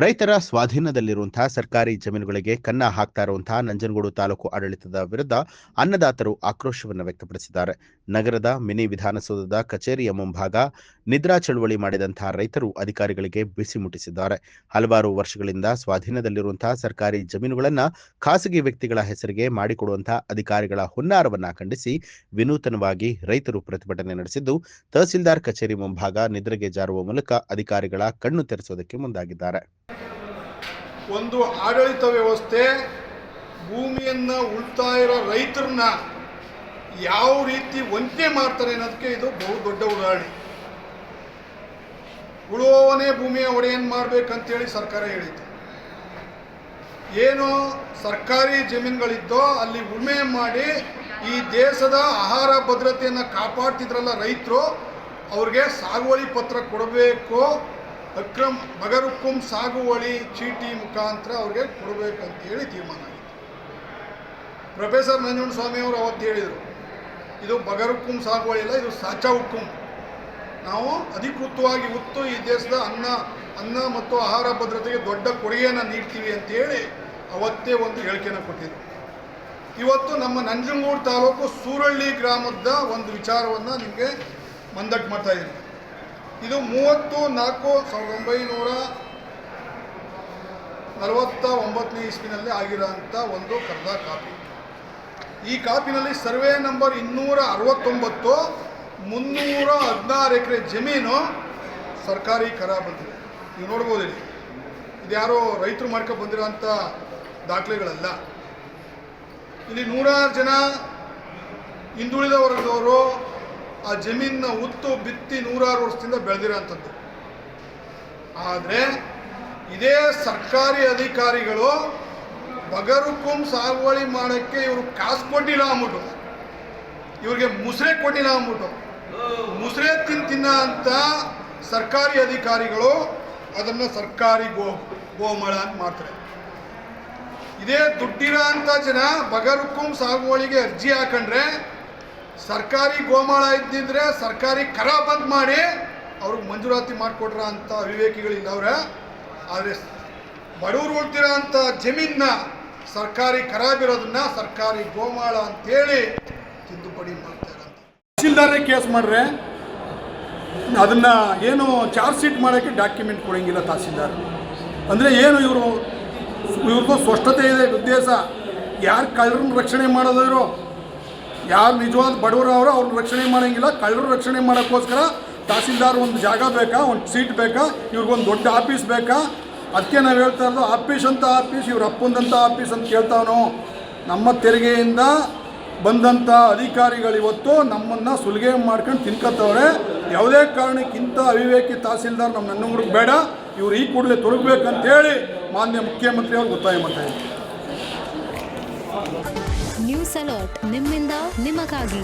ರೈತರ ಸ್ವಾಧೀನದಲ್ಲಿರುವಂತಹ ಸರ್ಕಾರಿ ಜಮೀನುಗಳಿಗೆ ಕನ್ನ ಹಾಕ್ತಾ ಇರುವಂತಹ ನಂಜನಗೂಡು ತಾಲೂಕು ಆಡಳಿತದ ವಿರುದ್ಧ ಅನ್ನದಾತರು ಆಕ್ರೋಶವನ್ನು ವ್ಯಕ್ತಪಡಿಸಿದ್ದಾರೆ. ನಗರದ ಮಿನಿ ವಿಧಾನಸೌಧದ ಕಚೇರಿಯ ಮುಂಭಾಗ ನಿದ್ರಾ ಚಳುವಳಿ ಮಾಡಿದಂತಹ ರೈತರು ಅಧಿಕಾರಿಗಳಿಗೆ ಬಿಸಿ ಮುಟ್ಟಿಸಿದ್ದಾರೆ. ಹಲವಾರು ವರ್ಷಗಳಿಂದ ಸ್ವಾಧೀನದಲ್ಲಿರುವಂತಹ ಸರ್ಕಾರಿ ಜಮೀನುಗಳನ್ನು ಖಾಸಗಿ ವ್ಯಕ್ತಿಗಳ ಹೆಸರಿಗೆ ಮಾಡಿಕೊಡುವಂತಹ ಅಧಿಕಾರಿಗಳ ಹುನ್ನಾರವನ್ನ ಖಂಡಿಸಿ ವಿನೂತನವಾಗಿ ರೈತರು ಪ್ರತಿಭಟನೆ ನಡೆಸಿದ್ದು, ತಹಸೀಲ್ದಾರ್ ಕಚೇರಿ ಮುಂಭಾಗ ನಿದ್ರೆಗೆ ಜಾರುವ ಮೂಲಕ ಅಧಿಕಾರಿಗಳ ಕಣ್ಣು ತೆರೆಸೋದಕ್ಕೆ ಮುಂದಾಗಿದ್ದಾರೆ. ಒಂದು ಆಡಳಿತ ವ್ಯವಸ್ಥೆ ಭೂಮಿಯನ್ನು ಉಳ್ತಾ ಇರೋ ರೈತರನ್ನ ಯಾವ ರೀತಿ ವಂಚನೆ ಮಾಡ್ತಾರೆ ಅನ್ನೋದಕ್ಕೆ ಇದು ಬಹು ದೊಡ್ಡ ಉದಾಹರಣೆ. ಉಳುವವನೇ ಭೂಮಿಯ ಒಡೆಯನ್ ಮಾಡಬೇಕಂತೇಳಿ ಸರ್ಕಾರ ಹೇಳಿತು. ಏನು ಸರ್ಕಾರಿ ಜಮೀನುಗಳಿದ್ದೋ ಅಲ್ಲಿ ಉಳುಮೆ ಮಾಡಿ ಈ ದೇಶದ ಆಹಾರ ಭದ್ರತೆಯನ್ನು ಕಾಪಾಡ್ತಿದ್ರಲ್ಲ ರೈತರು, ಅವ್ರಿಗೆ ಸಾಗುವಳಿ ಪತ್ರ ಕೊಡಬೇಕು, ಬಗರುಕುಂ ಸಾಗುವಳಿ ಚೀಟಿ ಮುಖಾಂತರ ಅವ್ರಿಗೆ ಕೊಡಬೇಕಂತೇಳಿ ತೀರ್ಮಾನ ಆಯಿತು. ಪ್ರೊಫೆಸರ್ ನಂಜುಂಡಸ್ವಾಮಿ ಅವರು ಅವತ್ತು ಹೇಳಿದರು, ಇದು ಬಗರುಕುಂ ಸಾಗುವಳಿ ಇಲ್ಲ, ಇದು ಸಾಚಾ ಹುಕ್ಕುಂ. ನಾವು ಅಧಿಕೃತವಾಗಿ ಉತ್ತು ಈ ದೇಶದ ಅನ್ನ ಮತ್ತು ಆಹಾರ ಭದ್ರತೆಗೆ ದೊಡ್ಡ ಕೊಡುಗೆಯನ್ನು ನೀಡ್ತೀವಿ ಅಂತೇಳಿ ಅವತ್ತೇ ಒಂದು ಹೇಳಿಕೆಯನ್ನು ಕೊಟ್ಟಿದ್ರು. ಇವತ್ತು ನಮ್ಮ ನಂಜನಗೂಡು ತಾಲೂಕು ಸೂರಳ್ಳಿ ಗ್ರಾಮದ ಒಂದು ವಿಚಾರವನ್ನು ನಿಮಗೆ ಮಂದಟ್ಟು ಮಾಡ್ತಾ ಇದ್ದೀನಿ. ಇದು 30/4/1949 ಇಸ್ವಿನಲ್ಲಿ ಆಗಿರೋಂಥ ಒಂದು ಕರ್ದ ಕಾಪಿ. ಈ ಕಾಪಿನಲ್ಲಿ ಸರ್ವೆ ನಂಬರ್ 269 316 ಎಕರೆ ಜಮೀನು ಸರ್ಕಾರಿ ಕರ ಬಂದಿದೆ. ನೀವು ನೋಡ್ಬೋದು, ಇದು ಯಾರೋ ರೈತರು ಮಾಡ್ಕೊಂಡು ಬಂದಿರೋಂಥ ದಾಖಲೆಗಳಲ್ಲ. ಇಲ್ಲಿ 100 ಜನ ಹಿಂದುಳಿದ ವರ್ಗದವರು ಆ ಜಮೀನನ್ನ ಉತ್ತು ಬಿತ್ತಿ 106 ವರ್ಷದಿಂದ ಬೆಳೆದಿರೋಂಥದ್ದು. ಆದರೆ ಇದೇ ಸರ್ಕಾರಿ ಅಧಿಕಾರಿಗಳು ಬಗರುಕುಂ ಸಾಗುವಳಿ ಮಾಡೋಕ್ಕೆ ಇವರು ಕಾಸು ಕೊಟ್ಟಿಲ್ಲ ಅಂದ್ಬಿಟ್ಟು, ಇವ್ರಿಗೆ ಮುಸ್ರೆ ಕೊಟ್ಟಿಲ್ಲ ಅಂದ್ಬಿಟ್ಟು ಮುಸ್ರೆ ತಿನ್ನ ಅಂತ ಸರ್ಕಾರಿ ಅಧಿಕಾರಿಗಳು ಅದನ್ನು ಸರ್ಕಾರಿ ಗೋಮಾಳ ಅಂತ ಮಾಡ್ತಾರೆ. ಇದೇ ದುಡ್ಡಿರೋ ಅಂಥ ಜನ ಬಗರುಕುಂ ಸಾಗುವಳಿಗೆ ಅರ್ಜಿ ಹಾಕೊಂಡ್ರೆ ಸರ್ಕಾರಿ ಗೋಮಾಳ ಇದ್ದಿದ್ರೆ ಸರ್ಕಾರಿ ಕರ ಬಂದ್ ಮಾಡಿ ಅವ್ರಿಗೆ ಮಂಜೂರಾತಿ ಮಾಡಿಕೊಟ್ರ ಅಂತ ಅವಿವೇಕಿಗಳಿಲ್ಲ ಅವರ. ಆದರೆ ಬಡವರು ಉಳ್ತಿರೋ ಅಂಥ ಜಮೀನ ಸರ್ಕಾರಿ ಕರ ಬಿರೋದನ್ನ ಸರ್ಕಾರಿ ಗೋಮಾಳ ಅಂತೇಳಿ ತಿದ್ದುಪಡಿ ಮಾಡ್ತಾರೆ. ತಹಸೀಲ್ದಾರೇ ಕೇಸ್ ಮಾಡ್ರೆ ಅದನ್ನು ಏನು ಚಾರ್ಜ್ ಶೀಟ್ ಮಾಡೋಕ್ಕೆ ಡಾಕ್ಯುಮೆಂಟ್ ಕೊಡೋಂಗಿಲ್ಲ ತಹಸೀಲ್ದಾರ್. ಅಂದರೆ ಏನು ಇವ್ರಿಗೂ ಸ್ಪಷ್ಟತೆ ಇದೆ ಉದ್ದೇಶ. ಯಾರು ಕಳ್ಳರನ್ನ ರಕ್ಷಣೆ ಮಾಡೋದಿರೋ, ಯಾರು ನಿಜವಾದ ಬಡವರು ಅವರು ಅವ್ರನ್ನ ರಕ್ಷಣೆ ಮಾಡೋಂಗಿಲ್ಲ. ಕಳ್ಳರು ರಕ್ಷಣೆ ಮಾಡೋಕ್ಕೋಸ್ಕರ ತಹಸೀಲ್ದಾರ್ ಒಂದು ಜಾಗ ಬೇಕಾ, ಒಂದು ಸೀಟ್ ಬೇಕಾ, ಇವ್ರಿಗೊಂದು ದೊಡ್ಡ ಆಫೀಸ್ ಬೇಕಾ? ಅದಕ್ಕೆ ನಾವು ಹೇಳ್ತಾ ಇರೋದು ಆಫೀಸ್ ಅಂತ ಆಫೀಸ್, ಇವ್ರ ಅಪ್ಪಂದಂಥ ಆಫೀಸ್ ಅಂತ ಕೇಳ್ತಾವನು. ನಮ್ಮ ತೆರಿಗೆಯಿಂದ ಬಂದಂಥ ಅಧಿಕಾರಿಗಳು ಇವತ್ತು ನಮ್ಮನ್ನು ಸುಲಿಗೆ ಮಾಡ್ಕೊಂಡು ತಿನ್ಕೋತವ್ರೆ. ಯಾವುದೇ ಕಾರಣಕ್ಕಿಂತ ಅವಿವೇಕಿ ತಹಸೀಲ್ದಾರ್ ನಮ್ಮ ನಂಜನಗೂಡಿಗೆ ಬೇಡ, ಇವ್ರು ಈ ಕೂಡಲೇ ತೊಡಗಬೇಕಂತೇಳಿ ಮಾನ್ಯ ಮುಖ್ಯಮಂತ್ರಿಯವರು ಒತ್ತಾಯ ಮಾಡ್ತಾ ಇದ್ದಾರೆ. ನ್ಯೂಸ್ ಅಲರ್ಟ್, ನಿಮ್ಮಿಂದ ನಿಮಗಾಗಿ.